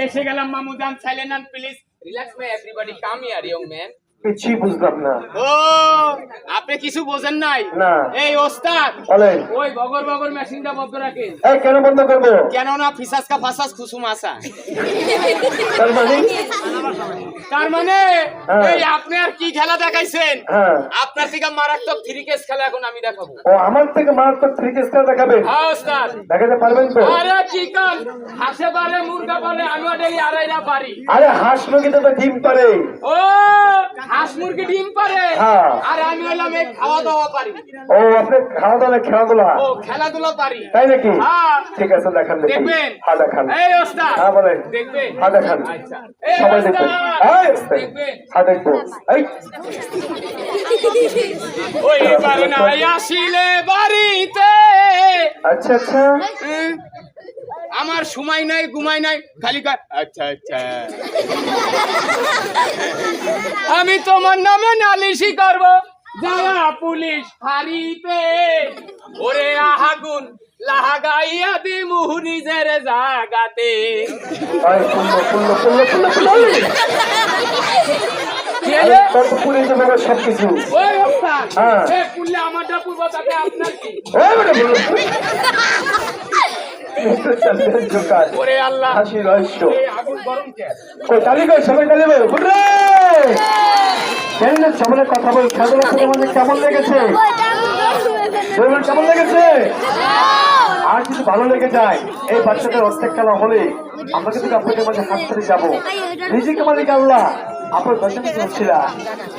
এসে গেলাম মামুজান, silent and please relax may everybody come here young man. কিছুই বুঝলাম না। ও আপনি কিছু বোঝেন নাই? না। এই ওস্তাদ বলেন। ওই বগর বগর মেশিনটা বন্ধ রাখেন। এই কেন বন্ধ করবো? কেন না ফিসাস কা ফাসাস খুসুম আসা। তার মানে? তার মানে হ্যাঁ। এই আপনি আর কি খেলা দেখাইছেন? হ্যাঁ। আপনার থেকে মারাত্মক থ্রি কেস খেলা এখন আমি দেখাবো। ও আমার থেকে মারাত্মক ক্রিকেট খেলা দেখাবেন? হ্যাঁ ওস্তাদ। দেখাতে পারবেন তো? আরে চিকন হাসে পারে, মুরগা পারে, আমিও ডেলি আড়াইরা পারি। আরে হাঁস মুরগিতে তো ডিম পারে। ও হাঁস মুরগি ডিম পারে, হ্যাঁ। আর আমি হলাম এই খাওয়া দাওয়া পারি। ও আপনি খাওয়া দাওয়া খেলাধুলা? ও খেলাধুলা পারি। তাই নাকি? হ্যাঁ। ঠিক আছে দেখান দেখি। দেখবেন? হ্যাঁ দেখান। এই ওস্তাদ। হ্যাঁ বলেন। দেখবেন? হ্যাঁ দেখান। আচ্ছা এই সবাই ওস্তাদ। দেখবেন। এই ওস্তাদ। দেখবেন? হ্যাঁ দেখবো। এই ওই এবারে না আসিলে বাড়িতে। আচ্ছা আচ্ছা। আমার সময় নাই, ঘুমাই নাই, খালি আচ্ছা আচ্ছা আমি তোমার নামে নালিশি করব যারা পুলিশ ফাঁড়িতে। ওরে আহাগুন লাগাইয়া দি মুহুরিজের জাগাতে। এই ফুল্লো ফুল্লো ফুল্লো ফুল্লো ফুল্লো। কি আরে হলো? তোর তো পুলিশে যাবে সবকিছু। ওই ওস্তাদ, হ্যাঁ। এ পুল্লে আমারটা পূর্ব তাতে আপনার কি? এই বেটা ফুল্লো। মিস্টার চালিয়ে জোকার। ওরে আল্লাহ, হাসি রহস্য। এই আগুন গরম কে? ওই তালি কই সবাই তালি বল। হুররে! কেন সবাই কথা বল, খেলাধুলা করে আমাদের কেমন লেগেছে? বলবেন কেমন লেগেছে? আর যদি ভালো লেগে যায় এই বাচ্চাদের অর্ধেক খেলা হলে আমরা কিন্তু আপনাদের মাঝে হাত ধরে যাবো। নিজেকে মালিক আল্লাহ, আপনার দশমী হচ্ছিল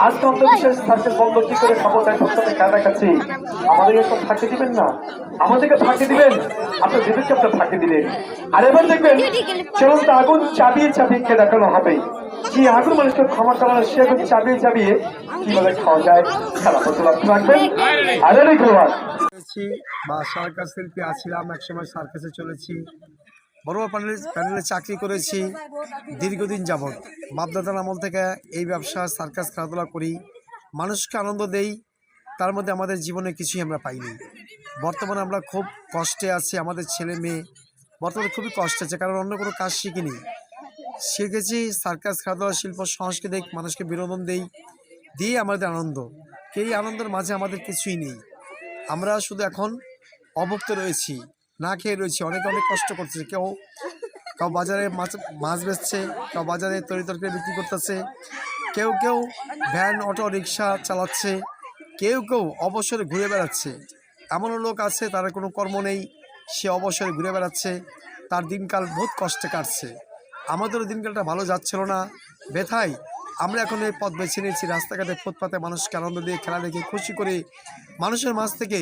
আজকে অন্ধবিশ্বাস সার্কেল বন্ধ কি করে খাবো তাই সপ্তাহে খেলা দেখাচ্ছি। আমাদেরকে সব ফাঁকি দিবেন না, আমাদেরকে ফাঁকি দিবেন, আপনার বিবেককে আপনার ফাঁকি দিলেন। আর এবার দেখবেন চলন্ত আগুন চাবিয়ে চাবিয়ে খেয়ে দেখানো হবে। যে আগুন মানুষকে ক্ষমা করানো সে আগুন চাবিয়ে চাবিয়ে কিভাবে খাওয়া যায় খেলা করতে রাখবেন। আরে ধন্যবাদ। বা সার্কাস শিল্পী আছিলাম, একসময় সার্কাসে চলেছি, বড় প্যানেলে চাকরি করেছি দীর্ঘদিন যাবৎ। বাপদাদার আমল থেকে এই ব্যবসা সার্কাস খেলাধুলা করি, মানুষকে আনন্দ দেই, তার মধ্যে আমাদের জীবনে কিছুই আমরা পাইনি। বর্তমানে আমরা খুব কষ্টে আছি, আমাদের ছেলে মেয়ে বর্তমানে খুবই কষ্টে আছে, কারণ অন্য কোনো কাজ শিখিনি। শিখেছি সার্কাস খেলাধুলা শিল্প সাংস্কৃতিক, মানুষকে বিনোদন দেই, দিয়ে আমাদের আনন্দ। এই আনন্দের মাঝে আমাদের কিছুই নেই, আমরা শুধু এখন অভুক্ত রয়েছি, না খেয়ে রয়েছি। অনেকে অনেক কষ্ট করছে, কেউ বাজারে মাছ বেচছে, কেউ বাজারে তরিতরকারি বিক্রি করতেছে, কেউ কেউ ভ্যান অটো রিক্সা চালাচ্ছে, কেউ কেউ অবসরে ঘুরে বেড়াচ্ছে। এমনও লোক আছে তার কোনো কর্ম নেই, সে অবসরে ঘুরে বেড়াচ্ছে, তার দিনকাল বহুত কষ্টে কাটছে। আমাদেরও দিনকালটা ভালো যাচ্ছিল না, ব্যথায় আমরা এখন এই পথ বেছে নিয়েছি। রাস্তাঘাটে ফুটপাতে মানুষকে আনন্দ দিয়ে খেলা দেখে খুশি করে মানুষের মাঝ থেকে